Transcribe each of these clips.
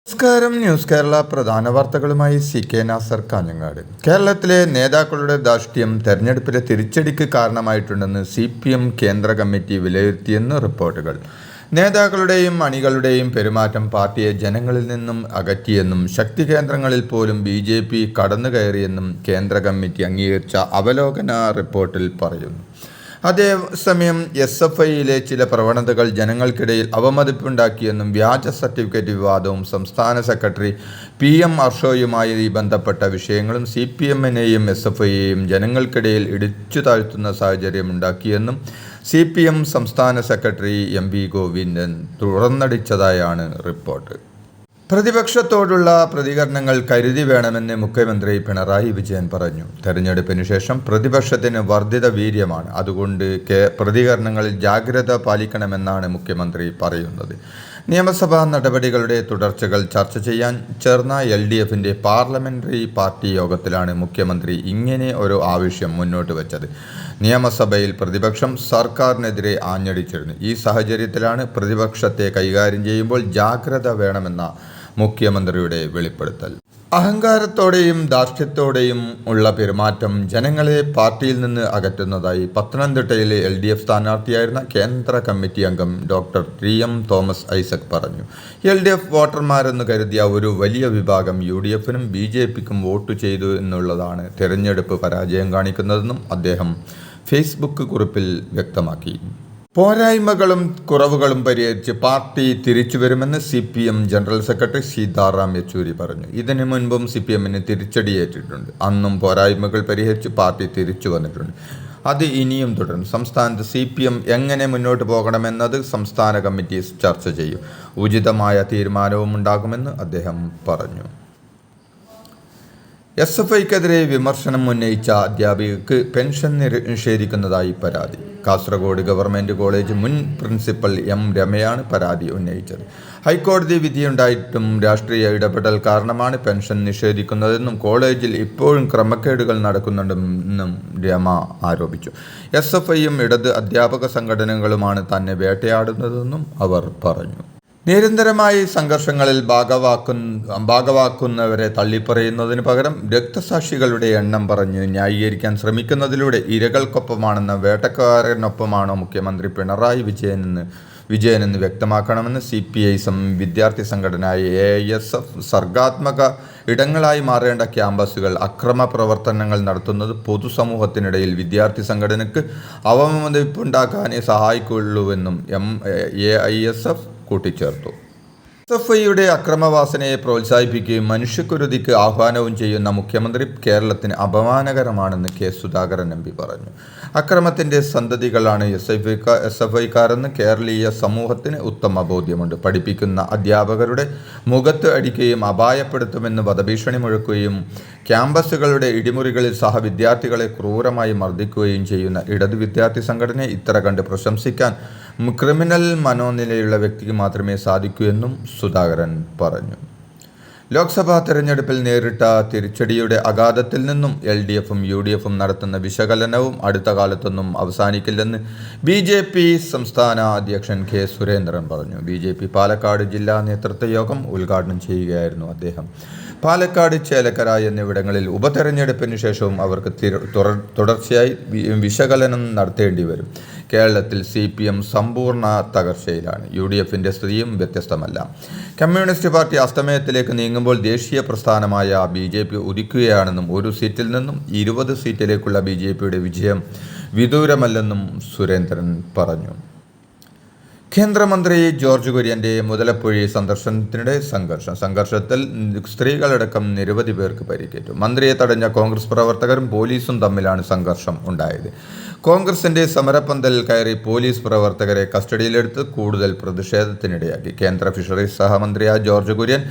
നമസ്കാരം. ന്യൂസ് കേരള പ്രധാന വാർത്തകളുമായി CK നാസർ കാഞ്ഞങ്ങാട്. കേരളത്തിലെ നേതാക്കളുടെ ധാർഷ്ട്യം തെരഞ്ഞെടുപ്പിലെ തിരിച്ചടിക്ക് കാരണമായിട്ടുണ്ടെന്ന് CPM കേന്ദ്ര കമ്മിറ്റി വിലയിരുത്തിയെന്ന് റിപ്പോർട്ടുകൾ. നേതാക്കളുടെയും അണികളുടെയും പെരുമാറ്റം പാർട്ടിയെ ജനങ്ങളിൽ നിന്നും അകറ്റിയെന്നും ശക്തി കേന്ദ്രങ്ങളിൽ പോലും BJP കടന്നുകയറിയെന്നും കേന്ദ്ര കമ്മിറ്റി അംഗീകരിച്ച അവലോകന റിപ്പോർട്ടിൽ പറയുന്നു. അതേസമയം SFIയിലെ ചില പ്രവണതകൾ ജനങ്ങൾക്കിടയിൽ അവമതിപ്പുണ്ടാക്കിയെന്നും വ്യാജ സർട്ടിഫിക്കറ്റ് വിവാദവും സംസ്ഥാന സെക്രട്ടറി PM അർഷോയുമായി ബന്ധപ്പെട്ട വിഷയങ്ങളും CPMനെയും SFIയെയും ജനങ്ങൾക്കിടയിൽ ഇടിച്ചു താഴ്ത്തുന്ന സാഹചര്യമുണ്ടാക്കിയെന്നും CPM സംസ്ഥാന സെക്രട്ടറി MV ഗോവിന്ദൻ തുറന്നടിച്ചതായാണ് റിപ്പോർട്ട്. പ്രതിപക്ഷത്തോടുള്ള പ്രതികരണങ്ങൾ കരുതി വേണമെന്ന് മുഖ്യമന്ത്രി പിണറായി വിജയൻ പറഞ്ഞു. തെരഞ്ഞെടുപ്പിന് ശേഷം പ്രതിപക്ഷത്തിന് വർദ്ധിത വീര്യമാണ്. അതുകൊണ്ട് പ്രതികരണങ്ങളിൽ ജാഗ്രത പാലിക്കണമെന്നാണ് മുഖ്യമന്ത്രി പറയുന്നത്. നിയമസഭാ നടപടികളുടെ തുടർച്ചകൾ ചർച്ച ചെയ്യാൻ ചേർന്ന LDFന്റെ പാർലമെന്ററി പാർട്ടി യോഗത്തിലാണ് മുഖ്യമന്ത്രി ഇങ്ങനെ ഒരു ആവശ്യം മുന്നോട്ട് വച്ചത്. നിയമസഭയിൽ പ്രതിപക്ഷം സർക്കാരിനെതിരെ ആഞ്ഞടിച്ചിരുന്നു. ഈ സാഹചര്യത്തിലാണ് പ്രതിപക്ഷത്തെ കൈകാര്യം ചെയ്യുമ്പോൾ ജാഗ്രത വേണമെന്ന മുഖ്യമന്ത്രിയുടെ വെളിപ്പെടുത്തൽ. അഹങ്കാരത്തോടെയും ധാർഷ്ട്യത്തോടെയും ഉള്ള പെരുമാറ്റം ജനങ്ങളെ പാർട്ടിയിൽ നിന്ന് അകറ്റുന്നതായി പത്തനംതിട്ടയിലെ LDF സ്ഥാനാർത്ഥിയായിരുന്ന കേന്ദ്ര കമ്മിറ്റി അംഗം ഡോക്ടർ TM തോമസ് ഐസക് പറഞ്ഞു. LDF വോട്ടർമാരെന്ന് കരുതിയ ഒരു വലിയ വിഭാഗം UDFനും BJPക്കും വോട്ട് ചെയ്തു എന്നുള്ളതാണ് തെരഞ്ഞെടുപ്പ് പരാജയം കാണിക്കുന്നതെന്നും അദ്ദേഹം ഫേസ്ബുക്ക് കുറിപ്പിൽ വ്യക്തമാക്കി. പോരായ്മകളും കുറവുകളും പരിഹരിച്ച് പാർട്ടി തിരിച്ചുവരുമെന്ന് CPM general secretary Sitaram Yechury പറഞ്ഞു. ഇതിനു മുൻപും CPMന് തിരിച്ചടിയേറ്റിട്ടുണ്ട്. അന്നും പോരായ്മകൾ പരിഹരിച്ച് പാർട്ടി തിരിച്ചു വന്നിട്ടുണ്ട്. അത് ഇനിയും തുടരും. സംസ്ഥാനത്ത് CPM എങ്ങനെ മുന്നോട്ട് പോകണമെന്നത് സംസ്ഥാന കമ്മിറ്റി ചർച്ച ചെയ്യും. ഉചിതമായ തീരുമാനവും ഉണ്ടാകുമെന്ന് അദ്ദേഹം പറഞ്ഞു. SFIക്കെതിരെ വിമർശനം ഉന്നയിച്ച അധ്യാപികക്ക് പെൻഷൻ നിഷേധിക്കുന്നതായി പരാതി. കാസർഗോഡ് ഗവൺമെൻറ് കോളേജ് മുൻ പ്രിൻസിപ്പൽ M രമയാണ് പരാതി ഉന്നയിച്ചത്. ഹൈക്കോടതി വിധിയുണ്ടായിട്ടും രാഷ്ട്രീയ ഇടപെടൽ കാരണമാണ് പെൻഷൻ നിഷേധിക്കുന്നതെന്നും കോളേജിൽ ഇപ്പോഴും ക്രമക്കേടുകൾ നടക്കുന്നുണ്ടെന്നും രമ ആരോപിച്ചു. SFIയും ഇടത് അധ്യാപക സംഘടനകളുമാണ് തന്നെ വേട്ടയാടുന്നതെന്നും അവർ പറഞ്ഞു. നിരന്തരമായി സംഘർഷങ്ങളിൽ ഭാഗവാക്കുന്നവരെ തള്ളിപ്പറയുന്നതിന് പകരം രക്തസാക്ഷികളുടെ എണ്ണം പറഞ്ഞ് ന്യായീകരിക്കാൻ ശ്രമിക്കുന്നതിലൂടെ ഇരകൾക്കൊപ്പമാണെന്ന വേട്ടക്കാരനൊപ്പമാണോ മുഖ്യമന്ത്രി പിണറായി വിജയനെന്ന് വ്യക്തമാക്കണമെന്ന് CPI വിദ്യാർത്ഥി സംഘടനയായ AISF സർഗാത്മക ഇടങ്ങളായി മാറേണ്ട ക്യാമ്പസുകൾ അക്രമ പ്രവർത്തനങ്ങൾ നടത്തുന്നത് പൊതുസമൂഹത്തിനിടയിൽ വിദ്യാർത്ഥി സംഘടനയ്ക്ക് അവമതിപ്പുണ്ടാക്കാനേ സഹായിക്കുള്ളൂവെന്നും AISF കൂട്ടിച്ചേർത്തു. SFIയുടെ അക്രമവാസനയെ പ്രോത്സാഹിപ്പിക്കുകയും മനുഷ്യക്കുരുതിക്ക് ആഹ്വാനവും ചെയ്യുന്ന മുഖ്യമന്ത്രി കേരളത്തിന് അപമാനകരമാണെന്ന് K സുധാകരൻ MP പറഞ്ഞു. അക്രമത്തിൻ്റെ സന്തതികളാണ് SFIക്കാരെന്ന് കേരളീയ സമൂഹത്തിന് ഉത്തമ ബോധ്യമുണ്ട്. പഠിപ്പിക്കുന്ന അധ്യാപകരുടെ മുഖത്ത് അടിക്കുകയും അപായപ്പെടുത്തുമെന്ന് വധഭീഷണി മുഴക്കുകയും ക്യാമ്പസുകളുടെ ഇടിമുറികളിൽ സഹവിദ്യാർത്ഥികളെ ക്രൂരമായി മർദ്ദിക്കുകയും ചെയ്യുന്ന ഇടത് വിദ്യാർത്ഥി സംഘടനയെ ഇത്ര കണ്ട് പ്രശംസിക്കാൻ ക്രിമിനൽ മനോനിലയുള്ള വ്യക്തിക്ക് മാത്രമേ സാധിക്കൂ എന്നും സുധാകരൻ പറഞ്ഞു. ലോക്സഭാ തെരഞ്ഞെടുപ്പിൽ നേരിട്ട തിരിച്ചടിയുടെ ആഘാതത്തിൽ നിന്നും LDFും UDFും നടത്തുന്ന വിശകലനവും അടുത്ത കാലത്തൊന്നും അവസാനിക്കില്ലെന്ന് BJP സംസ്ഥാന അധ്യക്ഷൻ K സുരേന്ദ്രൻ പറഞ്ഞു. BJP പാലക്കാട് ജില്ലാ നേതൃത്വ യോഗം ഉദ്ഘാടനം ചെയ്യുകയായിരുന്നു അദ്ദേഹം. പാലക്കാട്, ചേലക്കര എന്നിവിടങ്ങളിൽ ഉപതെരഞ്ഞെടുപ്പിന് ശേഷവും അവർക്ക് തുടർച്ചയായി വിശകലനം നടത്തേണ്ടി വരും. കേരളത്തിൽ CPM സമ്പൂർണ്ണ തകർച്ചയിലാണ്. UDFന്റെ സ്ഥിതിയും വ്യത്യസ്തമല്ല. കമ്മ്യൂണിസ്റ്റ് പാർട്ടി അസ്തമയത്തിലേക്ക് നീങ്ങുമ്പോൾ ദേശീയ പ്രസ്ഥാനമായ BJP ഉദിക്കുകയാണെന്നും ഒരു സീറ്റിൽ നിന്നും 20 സീറ്റിലേക്കുള്ള BJPയുടെ വിജയം വിദൂരമല്ലെന്നും സുരേന്ദ്രൻ പറഞ്ഞു. കേന്ദ്രമന്ത്രി ജോർജ് കുര്യൻ്റെ മുതലപ്പുഴി സന്ദർശനത്തിനിടെ സംഘർഷത്തിൽ സ്ത്രീകളടക്കം നിരവധി പേർക്ക് പരിക്കേറ്റു. മന്ത്രിയെ തടഞ്ഞ കോൺഗ്രസ് പ്രവർത്തകരും പോലീസും തമ്മിലാണ് സംഘർഷം ഉണ്ടായത്. കോൺഗ്രസിന്റെ സമരപ്പന്തൽ കയറി പോലീസ് പ്രവർത്തകരെ കസ്റ്റഡിയിലെടുത്ത് കൂടുതൽ പ്രതിഷേധത്തിനിടയാക്കി. കേന്ദ്ര ഫിഷറീസ് സഹമന്ത്രിയായ ജോർജ് കുര്യൻ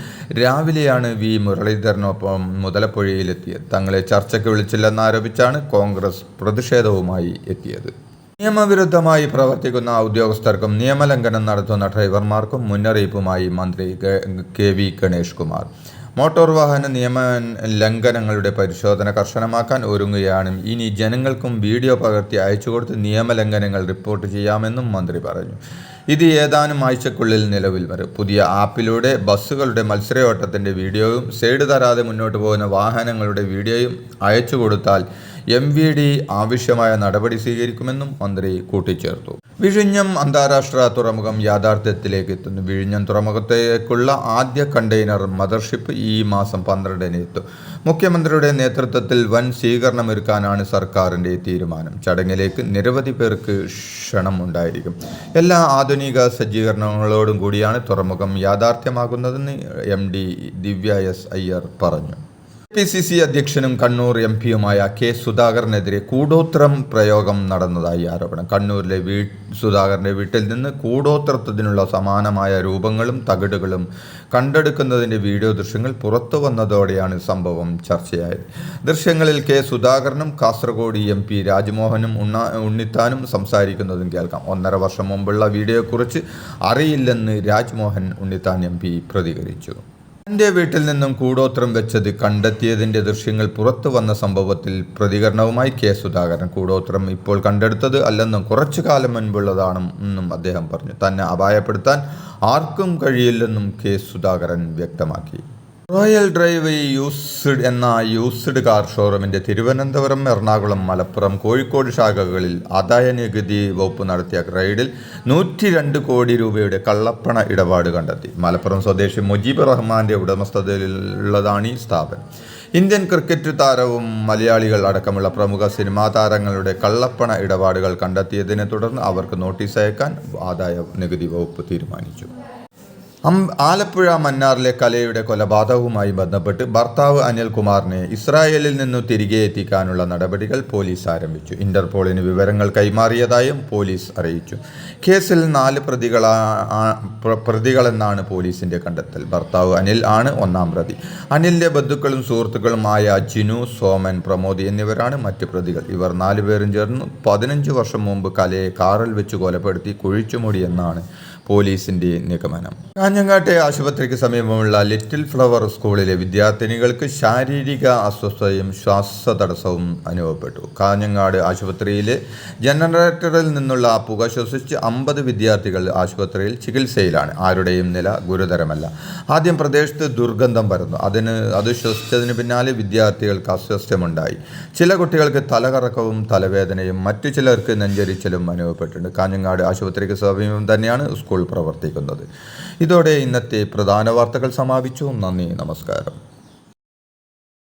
രാവിലെയാണ് V മുരളീധരനൊപ്പം മുതലപ്പുഴയിലെത്തിയത്. തങ്ങളെ ചർച്ചയ്ക്ക് വിളിച്ചില്ലെന്നാരോപിച്ചാണ് കോൺഗ്രസ് പ്രതിഷേധവുമായി എത്തിയത്. നിയമവിരുദ്ധമായി പ്രവർത്തിക്കുന്ന ഉദ്യോഗസ്ഥർക്കും നിയമലംഘനം നടത്തുന്ന ഡ്രൈവർമാർക്കും മുന്നറിയിപ്പുമായി മന്ത്രി KV ഗണേഷ് കുമാർ. മോട്ടോർ വാഹന നിയമ ലംഘനങ്ങളുടെ പരിശോധന കർശനമാക്കാൻ ഒരുങ്ങുകയാണ്. ഇനി ജനങ്ങൾക്കും വീഡിയോ പകർത്തി അയച്ചുകൊടുത്ത് നിയമലംഘനങ്ങൾ റിപ്പോർട്ട് ചെയ്യാമെന്നും മന്ത്രി പറഞ്ഞു. ഇത് ഏതാനും ആഴ്ചക്കുള്ളിൽ നിലവിൽ വരും. പുതിയ ആപ്പിലൂടെ ബസ്സുകളുടെ മത്സരയോട്ടത്തിൻ്റെ വീഡിയോയും സൈഡ് തരാതെ മുന്നോട്ട് പോകുന്ന വാഹനങ്ങളുടെ വീഡിയോയും അയച്ചു കൊടുത്താൽ MVD ആവശ്യമായ നടപടി സ്വീകരിക്കുമെന്നും മന്ത്രി കൂട്ടിച്ചേർത്തു. വിഴിഞ്ഞം അന്താരാഷ്ട്ര തുറമുഖം യാഥാർത്ഥ്യത്തിലേക്ക് എത്തുന്നു. വിഴിഞ്ഞം തുറമുഖത്തേക്കുള്ള ആദ്യ കണ്ടെയ്നർ മദർഷിപ്പ് ഈ മാസം 12-ന് എത്തും. മുഖ്യമന്ത്രിയുടെ നേതൃത്വത്തിൽ വൻ സ്വീകരണമൊരുക്കാനാണ് സർക്കാരിൻ്റെ തീരുമാനം. ചടങ്ങിലേക്ക് നിരവധി പേർക്ക് ക്ഷണം ഉണ്ടായിരിക്കും. എല്ലാ ആധുനിക സജ്ജീകരണങ്ങളോടും കൂടിയാണ് തുറമുഖം യാഥാർത്ഥ്യമാകുന്നതെന്ന് MD ദിവ്യ S. അയ്യർ പറഞ്ഞു. PCC അധ്യക്ഷനും കണ്ണൂർ MP-യുമായ K. സുധാകരനെതിരെ കൂടോത്രം പ്രയോഗം നടന്നതായി ആരോപണം. കണ്ണൂരിലെ സുധാകരൻ്റെ വീട്ടിൽ നിന്ന് കൂടോത്രത്തിനുള്ള സമാനമായ രൂപങ്ങളും തകിടുകളും കണ്ടെടുക്കുന്നതിൻ്റെ വീഡിയോ ദൃശ്യങ്ങൾ പുറത്തു വന്നതോടെയാണ് സംഭവം ചർച്ചയായത്. ദൃശ്യങ്ങളിൽ K. സുധാകരനും കാസർഗോഡ് MP രാജ്മോഹനും ഉണ്ണിത്താനും സംസാരിക്കുന്നതും കേൾക്കാം. 1.5 വർഷം മുമ്പുള്ള വീഡിയോയെക്കുറിച്ച് അറിയില്ലെന്ന് രാജ്മോഹൻ ഉണ്ണിത്താൻ MP പ്രതികരിച്ചു. തൻ്റെ വീട്ടിൽ നിന്നും കൂടോത്രം വെച്ചത് കണ്ടെത്തിയതിൻ്റെ ദൃശ്യങ്ങൾ പുറത്തു വന്ന സംഭവത്തിൽ പ്രതികരണവുമായി K. സുധാകരൻ. കൂടോത്രം ഇപ്പോൾ കണ്ടെടുത്തത് അല്ലെന്നും കുറച്ചു കാലം മുൻപുള്ളതാണെന്നും അദ്ദേഹം പറഞ്ഞു. തന്നെ അപായപ്പെടുത്താൻ ആർക്കും കഴിയില്ലെന്നും K. സുധാകരൻ വ്യക്തമാക്കി. റോയൽ ഡ്രൈവ് യൂസ്ഡ് കാർ ഷോറൂമിൻ്റെ തിരുവനന്തപുരം, എറണാകുളം, മലപ്പുറം, കോഴിക്കോട് ശാഖകളിൽ ആദായനികുതി വകുപ്പ് നടത്തിയ റെയ്ഡിൽ 102 കോടി രൂപയുടെ കള്ളപ്പണ ഇടപാട് കണ്ടെത്തി. മലപ്പുറം സ്വദേശി മുജീബ് റഹ്മാന്റെ ഉടമസ്ഥതയിലുള്ളതാണ് ഈ സ്ഥാപനം. ഇന്ത്യൻ ക്രിക്കറ്റ് താരവും മലയാളികൾ അടക്കമുള്ള പ്രമുഖ സിനിമാ താരങ്ങളുടെ കള്ളപ്പണ ഇടപാടുകൾ കണ്ടെത്തിയതിനെ തുടർന്ന് അവർക്ക് നോട്ടീസ് അയക്കാൻ ആദായ നികുതി വകുപ്പ് തീരുമാനിച്ചു. ആലപ്പുഴ മന്നാറിലെ കലയുടെ കൊലപാതകവുമായി ബന്ധപ്പെട്ട് ഭർത്താവ് അനിൽകുമാറിനെ ഇസ്രായേലിൽ നിന്നു തിരികെ എത്തിക്കാനുള്ള നടപടികൾ പോലീസ് ആരംഭിച്ചു. ഇന്റർപോളിന് വിവരങ്ങൾ കൈമാറിയതായും പോലീസ് അറിയിച്ചു. കേസിൽ 4 പ്രതികളെന്നാണ് പോലീസിന്റെ കണ്ടെത്തൽ. ഭർത്താവ് അനിൽ ആണ് 1-ാം പ്രതി. അനിലിന്റെ ബന്ധുക്കളും സുഹൃത്തുക്കളുമായ ജിനു, സോമൻ, പ്രമോദ് എന്നിവരാണ് മറ്റ് പ്രതികൾ. ഇവർ 4 പേരും ചേർന്ന് 15 വർഷം മുമ്പ് കലയെ കാറിൽ വെച്ച് കൊലപ്പെടുത്തി കുഴിച്ചുമൂടിയെന്നാണ് പോലീസിന്റെ നിഗമനം. കാഞ്ഞങ്ങാട്ടെ ആശുപത്രിക്ക് സമീപമുള്ള ലിറ്റിൽ ഫ്ലവർ സ്കൂളിലെ വിദ്യാർത്ഥിനികൾക്ക് ശാരീരിക അസ്വസ്ഥതയും ശ്വാസതടസ്സവും അനുഭവപ്പെട്ടു. കാഞ്ഞങ്ങാട് ആശുപത്രിയിലെ ജനറേറ്ററിൽ നിന്നുള്ള പുക ശ്വസിച്ച് 50 വിദ്യാർത്ഥികൾ ആശുപത്രിയിൽ ചികിത്സയിലാണ്. ആരുടെയും നില ഗുരുതരമല്ല. ആദ്യം പ്രദേശത്ത് ദുർഗന്ധം പരന്നു. അത് ശ്വസിച്ചതിന് പിന്നാലെ വിദ്യാർത്ഥികൾക്ക് അസ്വസ്ഥമുണ്ടായി. ചില കുട്ടികൾക്ക് തലകറക്കവും തലവേദനയും മറ്റു ചിലർക്ക് നെഞ്ചരിച്ചലും അനുഭവപ്പെട്ടിട്ടുണ്ട്. കാഞ്ഞങ്ങാട് ആശുപത്രിക്ക് സമീപം തന്നെയാണ് സ്കൂൾ പ്രവർത്തിക്കുന്നത്. ഇതോടെ ഇന്നത്തെ പ്രധാന വാർത്തകൾ സമാപിച്ചു. നന്ദി, നമസ്കാരം.